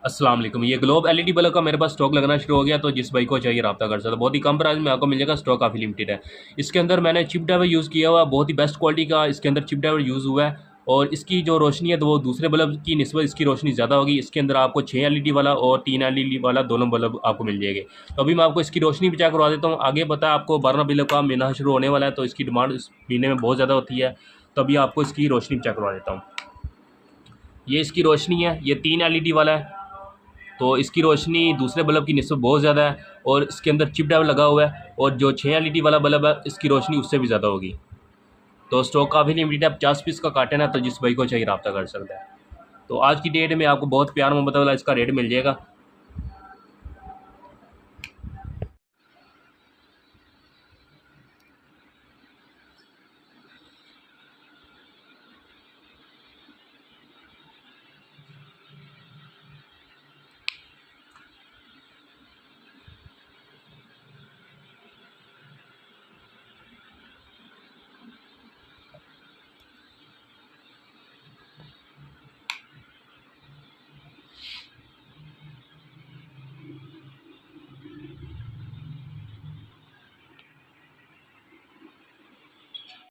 अस्सलाम वालेकुम। ये ग्लोब एलईडी बल्ब का मेरे पास स्टॉक लगना शुरू हो गया, तो जिस भाई को चाहिए रब्ता कर सकता है। बहुत ही कम प्राइस में आपको मिल जाएगा, स्टॉक काफ़ी लिमिटेड है। इसके अंदर मैंने चिप ड्राइवर यूज़ किया हुआ, बहुत ही बेस्ट क्वालिटी का इसके अंदर चिप ड्राइवर यूज़ हुआ है। और इसकी जो रोशनी है तो वो दूसरे बल्ब की निस्बत इसकी रोशनी ज़्यादा होगी। इसके अंदर आपको 6 एलईडी वाला और 3 एलईडी वाला दोनों बल्ब आपको मिल जाएंगे। तो अभी मैं आपको इसकी रोशनी भी चेक करवा देता हूँ। आगे पता है आपको 12 बल्ब का महीना शुरू होने वाला है, तो इसकी डिमांड इस महीने में बहुत ज़्यादा होती है। तो अभी आपको इसकी रोशनी चेक करवा देता हूँ। ये इसकी रोशनी है, ये 3 एलईडी वाला है, तो इसकी रोशनी दूसरे बल्ब की निस्बत बहुत ज़्यादा है। और इसके अंदर चिप ड्राइवर लगा हुआ है, और जो 6 एलईडी वाला बल्ब है इसकी रोशनी उससे भी ज़्यादा होगी। तो स्टॉक काफ़ी लिमिटेड है, 50 पीस का कार्टन है, तो जिस भाई को चाहिए रब्ता कर सकता है। तो आज की डेट में आपको बहुत प्यार मोहब्बत वाला इसका रेट मिल जाएगा।